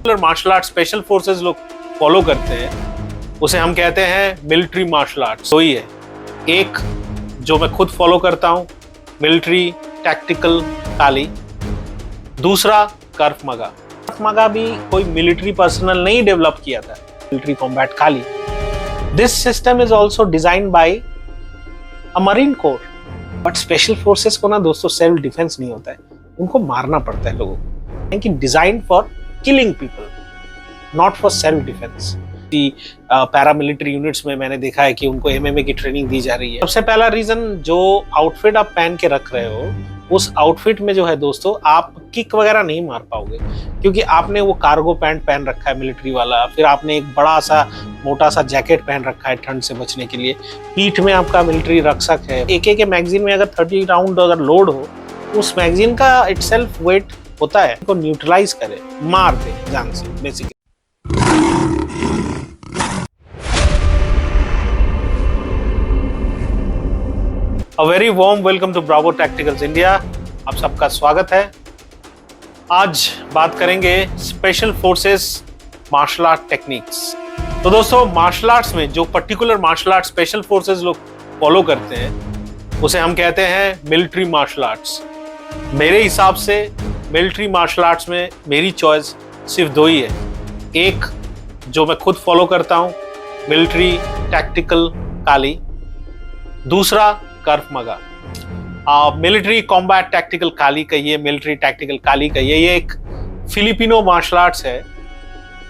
Martial art special forces लोग follow करते हैं, उसे हम कहते हैं मिलिट्री मार्शल आर्ट्स। वही है, एक जो मैं खुद फॉलो करता हूं, मिलिट्री टैक्टिकल काली। दूसरा कर्फ मगा। कर्फ मगा भी कोई मिलिट्री पर्सनल नहीं डेवलप किया था, military combat Kali. This system is also design by a marine core. But special forces को ना दोस्तों सेल्फ डिफेंस नहीं होता है, उनको मारना पड़ता है लोगों को। कि design for killing people, not for self defence. Paramilitary units में मैंने देखा है कि उनको एमएमए की ट्रेनिंग दी जा रही है। सबसे पहला रीजन, जो आउटफिट आप पहन के रख रहे हो, उस आउटफिट में जो है दोस्तों आप किक वगैरह नहीं मार पाओगे, क्योंकि आपने वो कार्गो पैंट पहन रखा है मिलिट्री वाला, फिर आपने एक बड़ा सा मोटा सा जैकेट पहन रखा है ठंड से बचने के लिए, पीठ में आपका मिलिट्री रक्षक है। एक मैगजीन में अगर 30 राउंड अगर लोड हो, उस मैगजीन का इटसेल्फ वेट होता है को न्यूट्रलाइज करे, मार दे जान से basically. A very warm welcome to Bravo Tacticals India। आप सबका स्वागत है। आज बात करेंगे special forces martial art techniques. तो दोस्तों, मार्शल आर्ट्स में जो particular martial art special forces लोग फॉलो करते हैं, उसे हम कहते हैं मिलिट्री मार्शल आर्ट्स। मेरे हिसाब से मिलिट्री मार्शल आर्ट्स में मेरी चॉइस सिर्फ दो ही है। एक जो मैं खुद फॉलो करता हूं, मिलिट्री टैक्टिकल काली। दूसरा कर्फ मगा। मिलिट्री कॉम्बैट टैक्टिकल काली कहिए, मिलिट्री टैक्टिकल काली कहिए, ये एक फिलिपिनो मार्शल आर्ट्स है,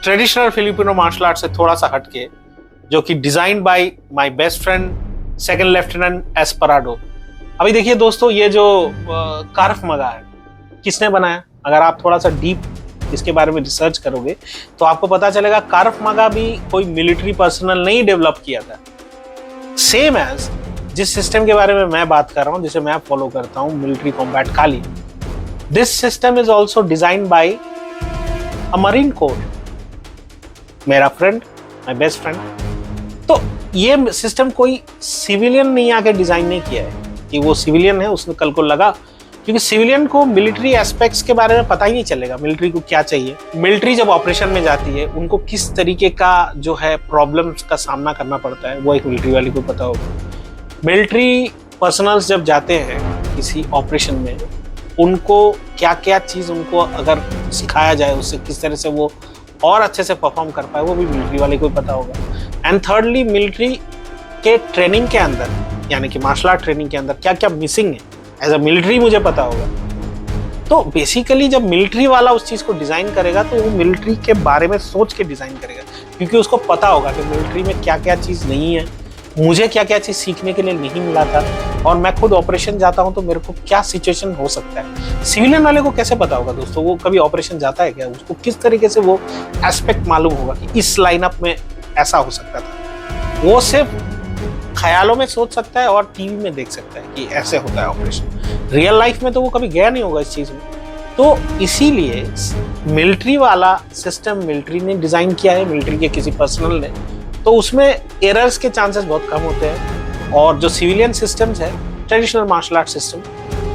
ट्रेडिशनल फिलिपिनो मार्शल आर्ट से थोड़ा सा हटके, जो कि design by my best friend second lieutenant Esperado. अभी देखिए दोस्तों, ये जो कर्फ मगा है, किसने बनाया? अगर आप थोड़ा सा डीप इसके बारे में रिसर्च करोगे तो आपको पता चलेगा कर्फ मगा भी कोई मिलिट्री पर्सनल नहीं डेवलप किया था। सेम एज जिस सिस्टम के बारे में मैं बात कर रहा हूं, जिसे मैं फॉलो करता हूं, military combat Kali, this system is also design by a marine core, मेरा फ्रेंड, माय बेस्ट फ्रेंड। तो ये सिस्टम कोई सिविलियन नहीं आके डिजाइन नहीं किया है कि वो सिविलियन है उसने कल को लगा, क्योंकि सिविलियन को मिलिट्री एस्पेक्ट्स के बारे में पता ही नहीं चलेगा, मिलिट्री को क्या चाहिए। मिलिट्री जब ऑपरेशन में जाती है, उनको किस तरीके का जो है प्रॉब्लम्स का सामना करना पड़ता है, वो एक मिलिट्री वाले को पता होगा। मिलिट्री पर्सनल्स जब जाते हैं किसी ऑपरेशन में, उनको क्या क्या चीज़ उनको अगर सिखाया जाए, उससे किस तरह से वो और अच्छे से परफॉर्म कर पाए, वो भी मिलिट्री वाले को पता होगा। एंड थर्डली, मिलिट्री के ट्रेनिंग के अंदर, यानी कि मार्शल आर्ट ट्रेनिंग के अंदर क्या क्या मिसिंग है, एज अ मिलिट्री मुझे पता होगा। तो बेसिकली जब मिलिट्री वाला उस चीज़ को डिज़ाइन करेगा, तो वो मिलिट्री के बारे में सोच के डिज़ाइन करेगा, क्योंकि उसको पता होगा कि मिलिट्री में क्या क्या चीज़ नहीं है, मुझे क्या क्या चीज़ सीखने के लिए नहीं मिला था, और मैं खुद ऑपरेशन जाता हूं तो मेरे को क्या सिचुएशन हो सकता है। सिविलियन वाले को कैसे पता होगा दोस्तों? वो कभी ऑपरेशन जाता है क्या? उसको किस तरीके से वो एस्पेक्ट मालूम होगा कि इस लाइनअप में ऐसा हो सकता था? वो सिर्फ ख्यालों में सोच सकता है और टीवी में देख सकता है कि ऐसे होता है ऑपरेशन। रियल लाइफ में तो वो कभी गया नहीं होगा इस चीज़ में। तो इसीलिए मिलिट्री वाला सिस्टम मिलिट्री ने डिज़ाइन किया है, मिलिट्री के किसी पर्सनल ने, तो उसमें एरर्स के चांसेस बहुत कम होते हैं। और जो सिविलियन सिस्टम्स है, ट्रेडिशनल मार्शल आर्ट सिस्टम,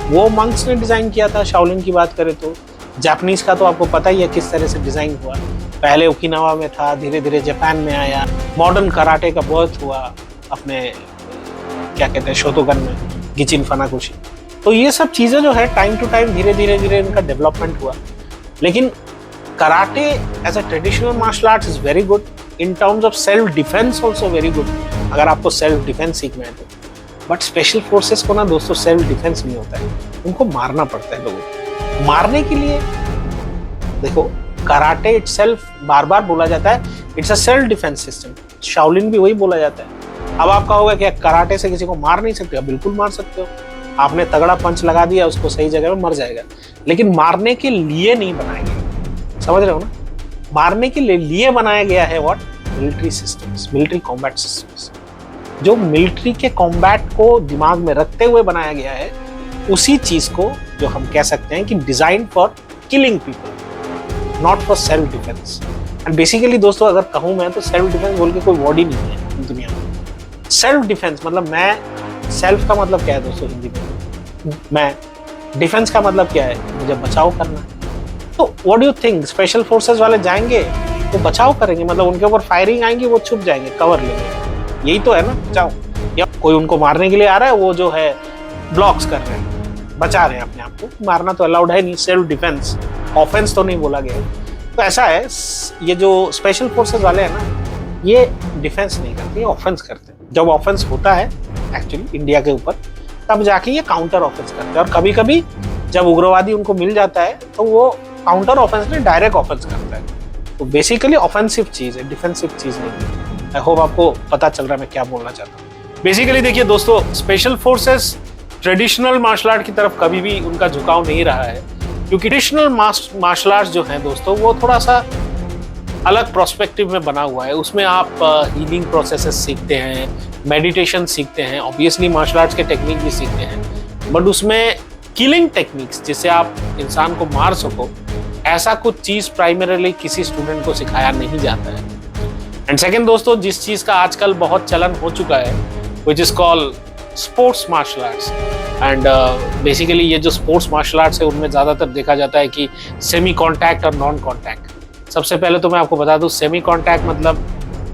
वो मंक्स ने डिज़ाइन किया था। शाओलिन की बात करें तो जापानीज़ का तो आपको पता ही है किस तरह से डिज़ाइन हुआ। पहले ओकिनावा में था, धीरे धीरे जापान में आया, मॉडर्न कराटे का बर्थ हुआ अपने क्या कहते हैं शोतोगन में, गिचिन फनाकोशी। तो ये सब चीज़ें जो है टाइम टू टाइम धीरे धीरे इनका डेवलपमेंट हुआ। लेकिन karate as a traditional martial art is very good, in terms of self defence also very good, अगर आपको सेल्फ डिफेंस सीखना है तो। बट स्पेशल फोर्सेस को ना दोस्तों सेल्फ डिफेंस नहीं होता है, उनको मारना पड़ता है लोगों को। मारने के लिए देखो, कराटे इटसेल्फ बार बार बोला जाता है it's a self defence system, Shaolin भी वही बोला जाता है। अब आप कहोगे कि कराटे से किसी को मार नहीं सकते? बिल्कुल मार सकते हो। आपने तगड़ा पंच लगा दिया, उसको सही जगह में मर जाएगा, लेकिन मारने के लिए नहीं बनाया गया। समझ रहे हो ना? मारने के लिए बनाया गया है what? Military systems, military combat systems, जो मिलिट्री के कॉम्बैट को दिमाग में रखते हुए बनाया गया है। उसी चीज को जो हम कह सकते हैं कि design for killing people, not for self defence. And basically दोस्तों, अगर कहूँ मैं तो सेल्फ डिफेंस बोल के कोई वर्ड ही नहीं है दुनिया में। सेल्फ डिफेंस मतलब मैं, सेल्फ का मतलब क्या है दोस्तों हिंदी में? मैं, डिफेंस का मतलब क्या है? मुझे बचाव करना है। तो what do you think, special forces वाले जाएंगे वो बचाव करेंगे, मतलब उनके ऊपर फायरिंग आएंगी, वो छुप जाएंगे, कवर लेंगे, यही तो है ना बचाव। या कोई उनको मारने के लिए आ रहा है, वो जो है ब्लॉक्स कर रहे हैं, बचा रहे हैं अपने आप को। मारना तो अलाउड है नहीं, सेल्फ डिफेंस, ऑफेंस तो नहीं बोला गया है। तो ऐसा है, ये जो स्पेशल फोर्सेस वाले हैं ना, ये डिफेंस नहीं करते, ऑफेंस करते हैं। जब ऑफेंस होता है एक्चुअली इंडिया के ऊपर, तब जाके ये काउंटर ऑफेंस करते हैं। और कभी कभी जब उग्रवादी उनको मिल जाता है तो वो काउंटर ऑफेंस नहीं, डायरेक्ट ऑफेंस करता है। तो बेसिकली ऑफेंसिव चीज है, डिफेंसिव चीज नहीं है। आई होप आपको पता चल रहा है मैं क्या बोलना चाहता हूँ। बेसिकली देखिए दोस्तों, special forces traditional martial art की तरफ कभी भी उनका झुकाव नहीं रहा है, क्योंकि ट्रेडिशनल मार्शल आर्ट जो है दोस्तों, वो थोड़ा सा अलग प्रोस्पेक्टिव में बना हुआ है। उसमें आप हीलिंग प्रोसेसेस सीखते हैं, मेडिटेशन सीखते हैं, ऑब्वियसली मार्शल आर्ट्स के टेक्निक भी सीखते हैं, बट उसमें किलिंग टेक्निक्स, जिससे आप इंसान को मार सको, ऐसा कुछ चीज प्राइमरीली किसी स्टूडेंट को सिखाया नहीं जाता है। एंड सेकंड दोस्तों, जिस चीज का आजकल बहुत चलन हो चुका है, which is called sports martial arts. And basically ये जो स्पोर्ट्स मार्शल आर्ट्स है, उनमें ज्यादातर देखा जाता है कि सेमी कॉन्टैक्ट और नॉन कॉन्टैक्ट। सबसे पहले तो मैं आपको बता दूं, सेमी कॉन्टैक्ट मतलब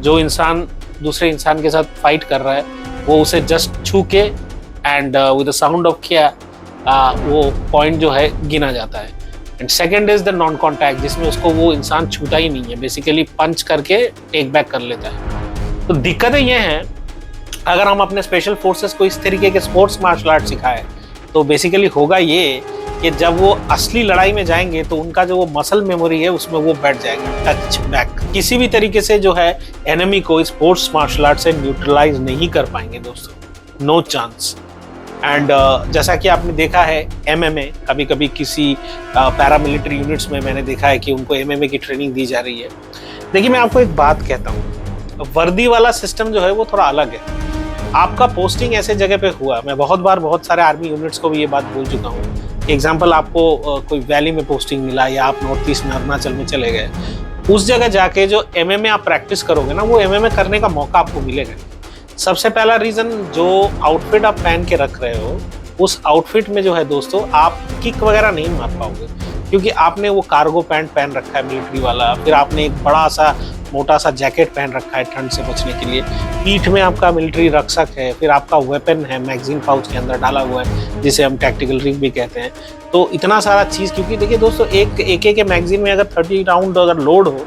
जो इंसान दूसरे इंसान के साथ फाइट कर रहा है, वो उसे जस्ट छू के and with the sound of किया वो पॉइंट जो है गिना जाता है। And second is the non contact, जिसमें उसको वो इंसान छूता ही नहीं है, बेसिकली पंच करके टेक बैक कर लेता है। तो दिक्कतें ये हैं, अगर हम अपने स्पेशल फोर्सेस को इस तरीके के स्पोर्ट्स मार्शल आर्ट सिखाएं, तो बेसिकली होगा ये कि जब वो असली लड़ाई में जाएंगे तो उनका जो वो मसल मेमोरी है उसमें वो बैठ जाएगा, टच बैक। किसी भी तरीके से जो है एनिमी को स्पोर्ट्स मार्शल आर्ट से न्यूट्रलाइज नहीं कर पाएंगे दोस्तों, नो चांस। एंड जैसा कि आपने देखा है MMA, कभी कभी किसी पैरामिलिट्री यूनिट्स में मैंने देखा है कि उनको MMA की ट्रेनिंग दी जा रही है। देखिए मैं आपको एक बात कहता हूँ, वर्दी वाला सिस्टम जो है वो थोड़ा अलग है। आपका पोस्टिंग ऐसे जगह पे हुआ, मैं बहुत बार बहुत सारे आर्मी यूनिट्स को भी ये बात बोल चुका हूँ। एग्जाम्पल, आपको कोई वैली में पोस्टिंग मिला या आप नॉर्थ ईस्ट में अरुणाचल में चले गए, उस जगह जाके जो MMA आप प्रैक्टिस करोगे ना, वो MMA करने का मौका आपको मिलेगा। सबसे पहला रीजन, जो आउटफिट आप पहन के रख रहे हो, उस आउटफिट में जो है दोस्तों आप किक वगैरह नहीं मार पाओगे, क्योंकि आपने वो कार्गो पैंट पहन रखा है मिलिट्री वाला, फिर आपने एक बड़ा सा मोटा सा जैकेट पहन रखा है ठंड से बचने के लिए, पीठ में आपका मिलिट्री रक्षक है, फिर आपका वेपन है मैगजीन पाउच के अंदर डाला हुआ है, जिसे हम टैक्टिकल रिग भी कहते हैं। तो इतना सारा चीज़, क्योंकि देखिए दोस्तों, एक मैगजीन में अगर 30 राउंड अगर लोड हो,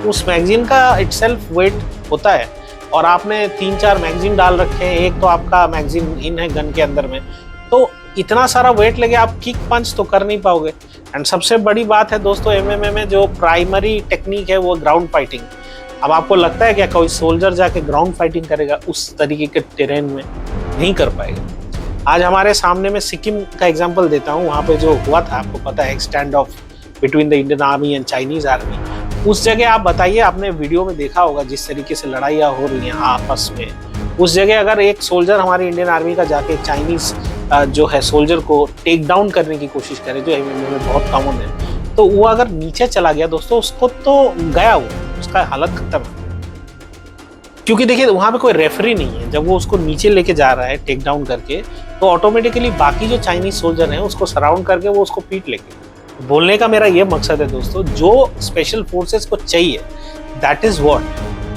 उस मैगजीन का इटसेल्फ वेट होता है, और आपने 3-4 मैगजीन डाल रखे हैं, एक तो आपका मैगजीन इन है गन के अंदर में, तो इतना सारा वेट लगे आप किक पंच तो कर नहीं पाओगे। एंड सबसे बड़ी बात है दोस्तों, MMA में जो प्राइमरी टेक्निक है वो ग्राउंड फाइटिंग। अब आपको लगता है क्या कोई सोल्जर जाके ग्राउंड फाइटिंग करेगा? उस तरीके के टेरेन में नहीं कर पाएगा। आज हमारे सामने में सिक्किम का एग्जांपल देता हूँ, वहाँ पे जो हुआ था आपको पता है, stand of between the Indian army and Chinese army. उस जगह आप बताइए, आपने वीडियो में देखा होगा जिस तरीके से लड़ाइयाँ हो रही हैं आपस में, उस जगह अगर एक सोल्जर हमारी इंडियन आर्मी का जाके चाइनीज जो है सोल्जर को टेक डाउन करने की कोशिश करे, जो MMA में बहुत कॉमन है, तो वो अगर नीचे चला गया दोस्तों, उसको तो गया वो, उसका हालत खत्म है। क्योंकि देखिए वहां पे कोई रेफरी नहीं है, जब वो उसको नीचे लेके जा रहा है टेक डाउन करके, तो ऑटोमेटिकली बाकी जो चाइनीज सोल्जर हैं उसको सराउंड करके वो उसको पीट लेंगे। बोलने का मेरा ये मकसद है दोस्तों, जो स्पेशल फोर्सेस को चाहिए, that is what,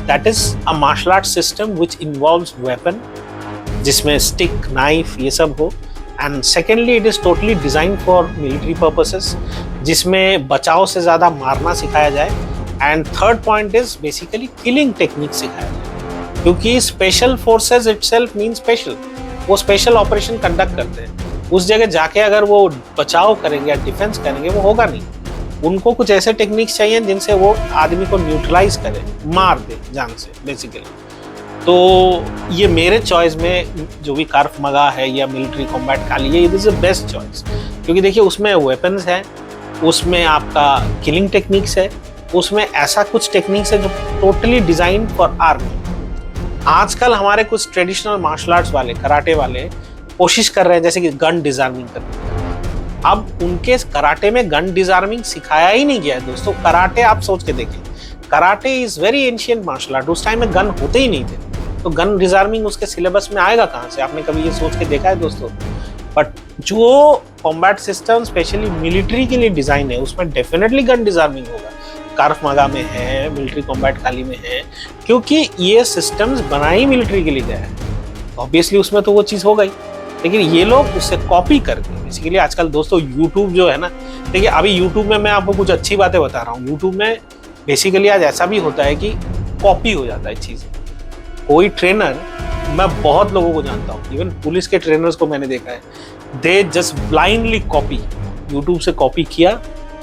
that is a martial art system which involves weapon, जिसमें स्टिक, नाइफ, ये सब हो। And secondly, it is totally design for military purposes, जिसमें बचाव से ज्यादा मारना सिखाया जाए। And third point is basically killing technique सिखाया जाए, क्योंकि special forces itself mean special, वो स्पेशल ऑपरेशन कंडक्ट करते हैं। उस जगह जाके अगर वो बचाव करेंगे या डिफेंस करेंगे, वो होगा नहीं। उनको कुछ ऐसे टेक्निक्स चाहिए जिनसे वो आदमी को न्यूट्रलाइज करे, मार दे जान से बेसिकली। तो ये मेरे चॉइस में जो भी कार्फ मगा है या मिलिट्री कॉम्बैट काली है, it is the best choice, क्योंकि देखिए उसमें वेपन्स हैं, उसमें आपका किलिंग टेक्निक्स है, उसमें ऐसा कुछ टेक्निक्स है जो टोटली डिजाइन फॉर आर्मी। आजकल हमारे कुछ ट्रेडिशनल मार्शल आर्ट्स वाले, कराटे वाले कोशिश कर रहे हैं जैसे कि गन डिजार्मिंग करने। अब उनके कराटे में गन डिजार्मिंग सिखाया ही नहीं गया है दोस्तों। कराटे आप सोच के देखिए, karate is very ancient martial art, उस टाइम में गन होते ही नहीं थे, तो गन डिजार्मिंग उसके सिलेबस में आएगा कहाँ से? आपने कभी ये सोच के देखा है दोस्तों? बट जो कॉम्बैट सिस्टम स्पेशली मिलिट्री के लिए डिजाइन है, उसमें डेफिनेटली गन डिजार्मिंग होगा। कार्फ मागा में है, मिलिट्री कॉम्बैट खाली में है, क्योंकि ये सिस्टम्स बनाई मिलिट्री के लिए गया है, ऑब्वियसली उसमें तो वो चीज़ हो गई। लेकिन ये लोग उससे कॉपी करके बेसिकली आजकल दोस्तों यूट्यूब जो है ना, देखिए अभी यूट्यूब में मैं आपको कुछ अच्छी बातें बता रहा हूँ। यूट्यूब में बेसिकली आज ऐसा भी होता है कि कॉपी हो जाता है चीज़ें। कोई ट्रेनर, मैं बहुत लोगों को जानता हूँ, इवन पुलिस के ट्रेनर्स को मैंने देखा है, they just blindly copy, YouTube से कॉपी किया,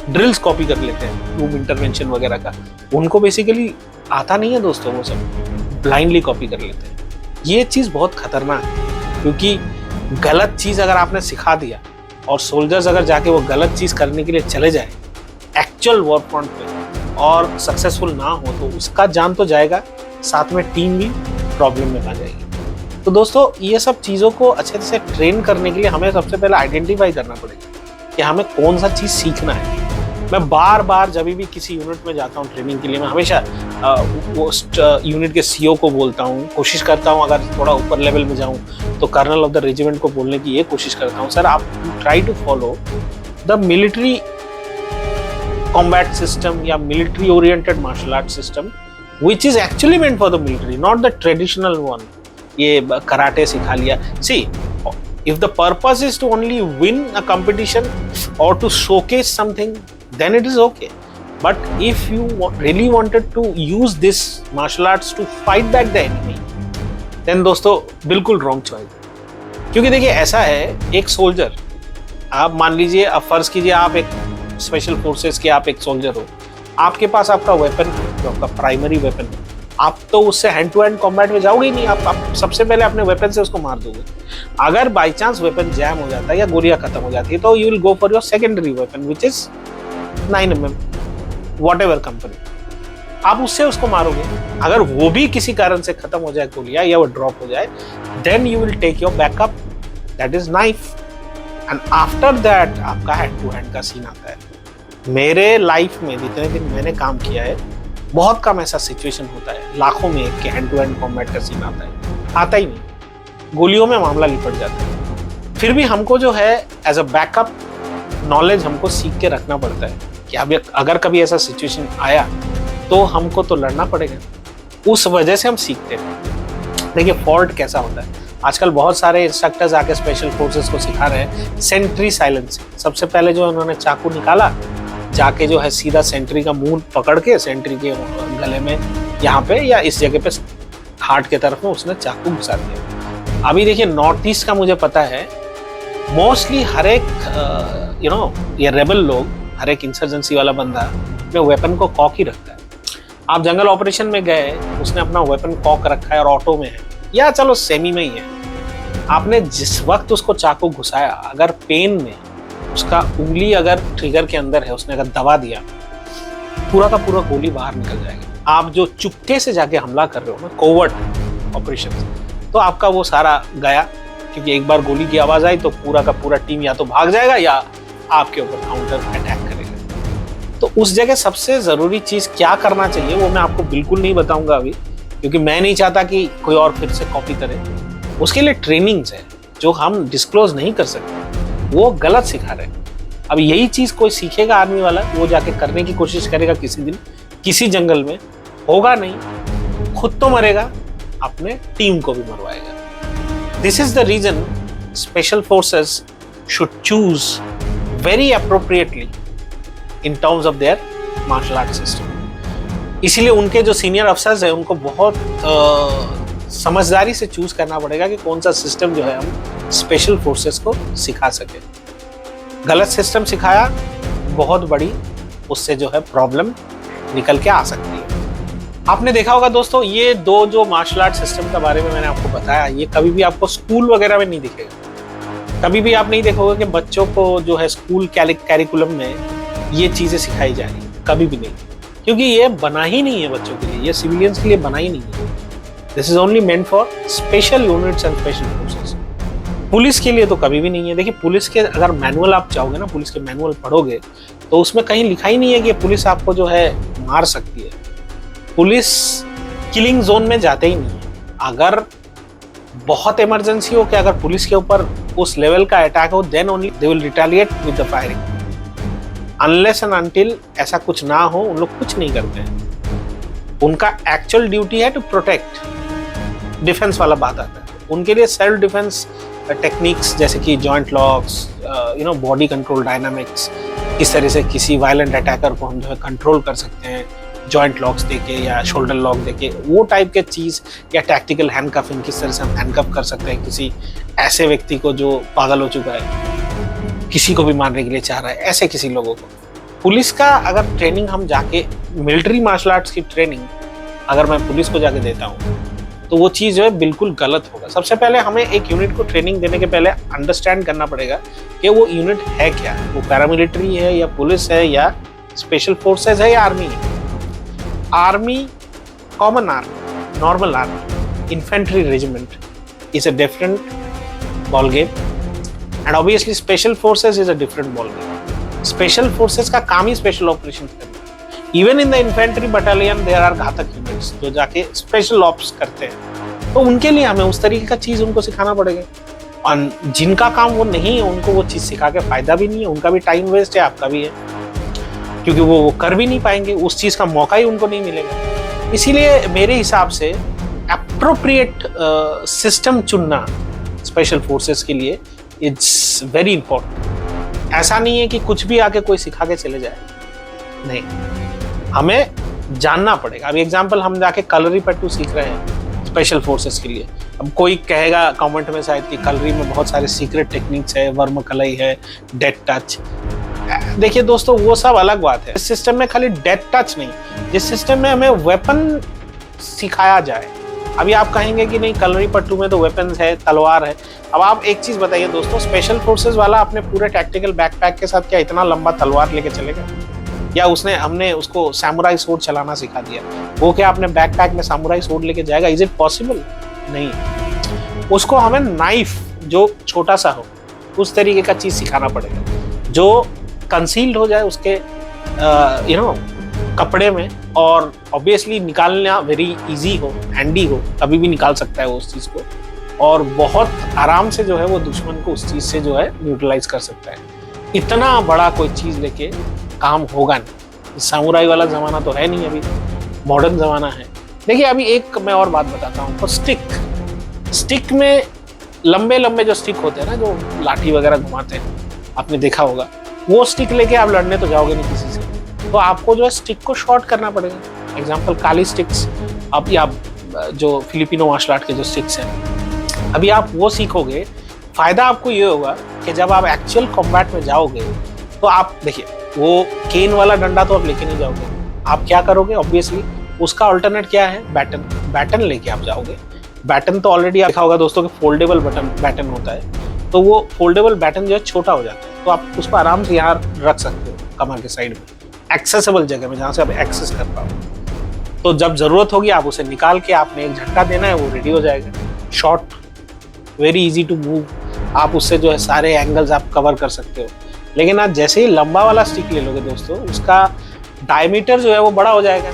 ड्रिल्स कॉपी कर लेते हैं, रूम इंटरवेंशन वगैरह का। उनको बेसिकली आता नहीं है दोस्तों, वो सब ब्लाइंडली कॉपी कर लेते हैं। ये चीज़ बहुत खतरनाक है, क्योंकि गलत चीज़ अगर आपने सिखा दिया और सोल्जर्स अगर जाके वो गलत चीज़ करने के लिए चले जाए एक्चुअल वॉर फ्रंट पे और सक्सेसफुल ना हो, तो उसका जान तो जाएगा, साथ में टीम भी प्रॉब्लम में आ जाएगी। तो दोस्तों ये सब चीज़ों को अच्छे से ट्रेन करने के लिए हमें सबसे पहले आइडेंटिफाई करना पड़ेगा कि हमें कौन सा चीज़ सीखना है। मैं बार बार जब भी किसी यूनिट में जाता हूँ ट्रेनिंग के लिए, मैं हमेशा उस यूनिट के सीओ को बोलता हूँ, कोशिश करता हूँ अगर थोड़ा ऊपर लेवल में जाऊँ तो कर्नल ऑफ द रेजिमेंट को बोलने की ये कोशिश करता हूँ, सर आप try to follow the military combat system या military oriented martial art system which is actually meant for the military, not the traditional one. ये कराटे सिखा लिया, सी if the purpose is to only win a competition or to showcase something, then it is okay. But if you really wanted to use this martial arts to fight back the enemy, then दोस्तों बिल्कुल wrong choice। क्योंकि देखिए ऐसा है, एक soldier, आप मान लीजिए, अब फर्ज कीजिए आप एक स्पेशल फोर्सेस के आप एक सोल्जर हो, आपके पास आपका वेपन, जो आपका प्राइमरी वेपन है, आप तो उससे हैंड टू हैंड कॉम्बैट में जाओगे ही नहीं, आप सबसे पहले अपने वेपन से उसको मार दोगे। अगर बाई चांस वेपन जैम हो जाता है या गोलियां खत्म हो जाती है, तो you will go for your secondary weapon which is 9mm whatever company, आप उससे उसको मारोगे। अगर वो भी किसी कारण से खत्म हो जाए गोलियां या वो ड्रॉप हो जाए, then you will take your backup, that is knife, and after that आपका हैंड टू हैंड का सीन आता है। मेरे लाइफ में जितने दिन मैंने काम किया है, बहुत कम ऐसा सिचुएशन होता है, लाखों में एक के हैंड टू हैंड कॉम्बैट का सीन आता ही नहीं, गोलियों में मामला लिपट जाता है। फिर भी हमको जो है एज अ बैकअप नॉलेज हमको सीख के रखना पड़ता है कि अब अगर कभी ऐसा सिचुएशन आया तो हमको तो लड़ना पड़ेगा, उस वजह से हम सीखते हैं। देखिए फॉल्ट कैसा होता है, आजकल बहुत सारे इंस्ट्रक्टर्स आके स्पेशल फोर्सेस को सिखा रहे हैं सेंट्री साइलेंसिंग। सबसे पहले जो उन्होंने चाकू निकाला, जाके जो है सीधा सेंट्री का मुंह पकड़ के सेंट्री के गले में यहाँ पे या इस जगह पे हार्ट के तरफ में उसने चाकू घुसा दिया। अभी देखिए नॉर्थ ईस्ट का मुझे पता है, मोस्टली हर एक ये रेबल लोग, हर एक इंसर्जेंसी वाला बंदा अपने वेपन को कॉक ही रखता है। आप जंगल ऑपरेशन में गए, उसने अपना वेपन कॉक रखा है और ऑटो में है या चलो सेमी में ही है, आपने जिस वक्त उसको चाकू घुसाया, अगर पेन में उसका उंगली अगर ट्रिगर के अंदर है, उसने अगर दबा दिया, पूरा का पूरा गोली बाहर निकल जाएगा। आप जो चुपके से जाके हमला कर रहे हो ना, कोवर्ट ऑपरेशन, तो आपका वो सारा गया, क्योंकि एक बार गोली की आवाज आई तो पूरा का पूरा टीम या तो भाग जाएगा या आपके ऊपर काउंटर अटैक करेगा। तो उस जगह सबसे जरूरी चीज क्या करना चाहिए वो मैं आपको बिल्कुल नहीं बताऊंगा अभी, क्योंकि मैं नहीं चाहता कि कोई और फिर से कॉपी करे। उसके लिए ट्रेनिंग्स है जो हम डिस्क्लोज नहीं कर सकते, वो गलत सिखा रहे हैं। अब यही चीज कोई सीखेगा आर्मी वाला, वो जाके करने की कोशिश करेगा किसी दिन किसी जंगल में, होगा नहीं, खुद तो मरेगा, अपने टीम को भी मरवाएगा। This is the reason special forces should choose very appropriately in terms of their martial art system. इसीलिए उनके जो सीनियर अफसर्स हैं उनको बहुत समझदारी से चूज करना पड़ेगा कि कौन सा सिस्टम जो है हम स्पेशल फोर्सेस को सिखा सके। गलत सिस्टम सिखाया, बहुत बड़ी उससे जो है प्रॉब्लम निकल के आ सकती है। आपने देखा होगा दोस्तों, ये दो जो मार्शल आर्ट सिस्टम के बारे में मैंने आपको बताया, ये कभी भी आपको स्कूल वगैरह में नहीं दिखेगा। कभी भी आप नहीं देखोगे कि बच्चों को जो है स्कूल कैरिकुलम में ये चीजें सिखाई जा रही, कभी भी नहीं, क्योंकि ये बना ही नहीं है बच्चों के लिए, ये सिविलियंस के लिए बना ही नहीं है। This is only meant for special units and special forces. Police के लिए तो कभी भी नहीं है। देखिए पुलिस के अगर मैनुअल आप चाहोगे ना, पुलिस के मैनुअल पढ़ोगे तो उसमें कहीं लिखा ही नहीं है कि पुलिस आपको जो है मार सकती है। पुलिस किलिंग जोन में जाते ही नहीं है। अगर बहुत इमरजेंसी हो कि अगर पुलिस के ऊपर उस लेवल का अटैक हो, then only they will retaliate with the firing. Unless and until ऐसा कुछ ना हो, उन लोग कुछ नहीं करते हैं। उनका एक्चुअल ड्यूटी है टू प्रोटेक्ट। डिफेंस वाला बात आता है, उनके लिए सेल्फ डिफेंस टेक्निक्स जैसे कि joint locks, body control dynamics, किस तरह से किसी वायलेंट अटैकर को हम जो है कंट्रोल कर सकते हैं जॉइंट लॉक्स देके या शोल्डर लॉक देके, वो टाइप के चीज़, या टैक्टिकल हैंडकफिंग, किस तरह से हम हैंडकफ कर सकते हैं किसी ऐसे व्यक्ति को जो पागल हो चुका है, किसी को भी मारने के लिए चाह रहा है, ऐसे किसी लोगों को। पुलिस का अगर ट्रेनिंग हम जाके, मिलिट्री मार्शल आर्ट्स की ट्रेनिंग अगर मैं पुलिस को जाके देता हूँ तो वो चीज़ जो है बिल्कुल गलत होगा। सबसे पहले हमें एक यूनिट को ट्रेनिंग देने के पहले अंडरस्टैंड करना पड़ेगा कि वो यूनिट है क्या, वो पैरामिलिट्री है या पुलिस है या स्पेशल फोर्सेस है या आर्मी है। Army, common army, normal army, infantry regiment is a different ball game, and obviously special forces is a different ball game. Special forces का काम ही स्पेशल ऑपरेशन करना। Even in the infantry battalion there are Ghatak units जो जाके special ops करते हैं, तो उनके लिए हमें उस तरीके का चीज उनको सिखाना पड़ेगा। और जिनका काम वो नहीं है उनको वो चीज सिखा के फायदा भी नहीं है, उनका भी टाइम वेस्ट है, आपका भी है, क्योंकि वो कर भी नहीं पाएंगे, उस चीज का मौका ही उनको नहीं मिलेगा। इसीलिए मेरे हिसाब से अप्रोप्रिएट सिस्टम चुनना स्पेशल फोर्सेस के लिए इट्स वेरी इंपॉर्टेंट। ऐसा नहीं है कि कुछ भी आके कोई सिखा के चले जाए, नहीं, हमें जानना पड़ेगा। अभी एग्जांपल, हम जाके कलरी पट्टू सीख रहे हैं स्पेशल फोर्सेस के लिए। अब कोई कहेगा कमेंट में शायद कि कलरी में बहुत सारे सीक्रेट टेक्निक्स है, वर्म कलई है, डेड टच। देखिए दोस्तों, वो सब अलग बात है। इस सिस्टम में खाली डेड टच नहीं, जिस सिस्टम में हमें वेपन सिखाया जाए। अभी आप कहेंगे कि नहीं, कलरी पट्टू में तो वेपन्स है, तलवार है। अब आप एक चीज बताइए दोस्तों, स्पेशल फोर्सेस वाला अपने पूरे टैक्टिकल बैकपैक के साथ क्या इतना लंबा तलवार लेके चलेगा? या हमने उसको सैमुराई सोर्ड चलाना सिखा दिया, वो क्या अपने बैकपैक में सैमुराई सोर्ड लेके जाएगा? Is it possible? नहीं। उसको हमें नाइफ जो छोटा सा हो उस तरीके का चीज सिखाना पड़ेगा, जो कंसील्ड हो जाए उसके कपड़े में, और ऑब्वियसली निकालना वेरी इजी हो, हैंडी हो, कभी भी निकाल सकता है वो उस चीज को, और बहुत आराम से जो है वो दुश्मन को उस चीज से जो है न्यूट्रलाइज कर सकता है। इतना बड़ा कोई चीज लेके काम होगा नहीं। सामुराई वाला जमाना तो है नहीं, अभी मॉडर्न जमाना है। देखिए अभी एक मैं और बात बताता हूँ, तो स्टिक में लंबे लंबे जो स्टिक होते हैं ना, जो लाठी वगैरह घुमाते हैं, आपने देखा होगा, वो स्टिक लेके आप लड़ने तो जाओगे नहीं किसी से, तो आपको जो है स्टिक को शॉर्ट करना पड़ेगा। एग्जाम्पल, काली स्टिक्स, अब या जो फिलिपिनो मार्शल आर्ट के जो स्टिक्स हैं, अभी आप वो सीखोगे, फायदा आपको ये होगा कि जब आप एक्चुअल कॉम्बैट में जाओगे तो आप देखिए, वो केन वाला डंडा तो आप लेके नहीं जाओगे। आप क्या करोगे? ऑब्वियसली उसका अल्टरनेट क्या है? बैटन लेके आप जाओगे। बैटन तो ऑलरेडी देखा होगा दोस्तों कि फोल्डेबल बैटन होता है, तो वो फोल्डेबल बैटन जो है छोटा हो जाता है, तो आप उसको आराम से यहाँ रख सकते हो कमर के साइड में, एक्सेसिबल जगह में जहाँ से आप एक्सेस कर पाओ। तो जब जरूरत होगी आप उसे निकाल के आपने एक झटका देना है, वो रेडी हो जाएगा। Short, very easy to move, आप उससे जो है सारे एंगल्स आप कवर कर सकते हो। लेकिन आप जैसे ही लंबा वाला स्टिक ले लोगे दोस्तों, उसका डायमीटर जो है वो बड़ा हो जाएगा,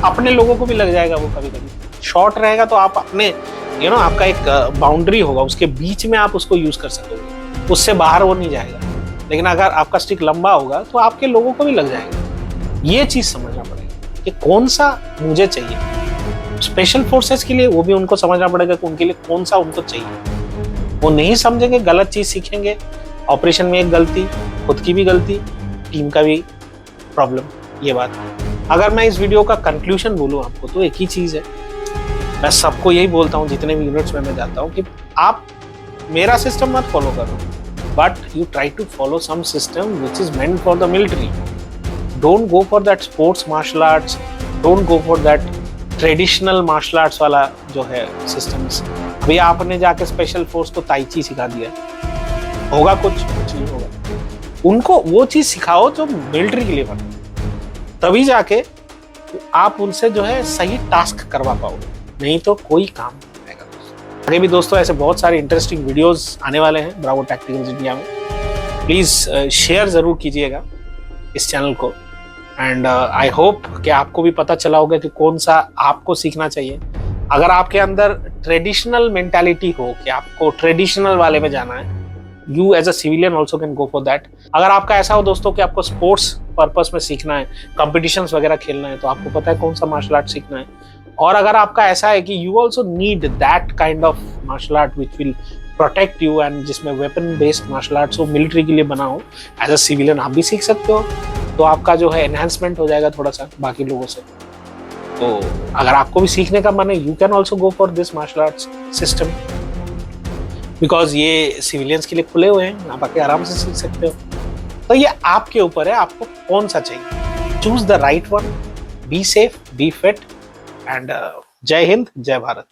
अपने लोगों को भी लग जाएगा वो कभी कभी। शॉर्ट रहेगा तो आप अपने आपका एक बाउंड्री होगा, उसके बीच में आप उसको यूज कर सकोगे, उससे बाहर वो नहीं जाएगा। लेकिन अगर आपका स्टिक लंबा होगा तो आपके लोगों को भी लग जाएगा। ये चीज समझना पड़ेगा कि कौन सा मुझे चाहिए। स्पेशल फोर्सेस के लिए वो भी उनको समझना पड़ेगा कि उनके लिए कौन सा उनको चाहिए। वो नहीं समझेंगे, गलत चीज सीखेंगे, ऑपरेशन में एक गलती, खुद की भी गलती, टीम का भी प्रॉब्लम। ये बात, अगर मैं इस वीडियो का कंक्लूजन बोलूं आपको, तो एक ही चीज है, मैं सबको यही बोलता हूं जितने भी यूनिट्स में मैं जाता हूं, कि आप मेरा सिस्टम मत फॉलो करो, but you try to follow some system which is meant for the military. Don't go for that sports martial arts, don't go for that traditional martial arts वाला जो है सिस्टम्स। अभी आपने जाके स्पेशल फोर्स को ताइची सिखा दिया, होगा कुछ नहीं होगा। उनको वो चीज सिखाओ जो मिलिट्री के लिए बने, तभी जाके आप उनसे जो है सही टास्क करवा पाओगे, नहीं तो कोई काम नहीं आएगा। आगे भी दोस्तों ऐसे बहुत सारे इंटरेस्टिंग वीडियोस आने वाले हैं ब्रावो टैक्टिकल्स इंडिया में। प्लीज शेयर जरूर कीजिएगा इस चैनल को, एंड आई होप कि आपको भी पता चला होगा कि कौन सा आपको सीखना चाहिए। अगर आपके अंदर ट्रेडिशनल मेंटालिटी हो कि आपको ट्रेडिशनल वाले में जाना है, you as a civilian also can go for that. अगर आपका ऐसा हो दोस्तों कि आपको स्पोर्ट्स पर्पस में सीखना है, कॉम्पिटिशन्स वगैरह खेलना है, तो आपको पता है कौन सा मार्शल आर्ट सीखना है। और अगर आपका ऐसा है कि you also need that kind of martial art which will protect you and जिसमें वेपन बेस्ड मार्शल आर्ट्स हो, मिलिट्री के लिए बना हो, एज अ सिविलियन आप भी सीख सकते हो। तो आपका जो है एनहांसमेंट हो जाएगा थोड़ा सा बाकी लोगों से। तो अगर आपको भी सीखने का मन है, you can also go for this martial arts system, because ये सिविलियंस के लिए खुले हुए हैं, आप आके आराम से सीख सकते हो। तो ये आपके ऊपर है, आपको कौन सा चाहिए। Choose the right one, be safe, be fit and जय हिंद, जय भारत।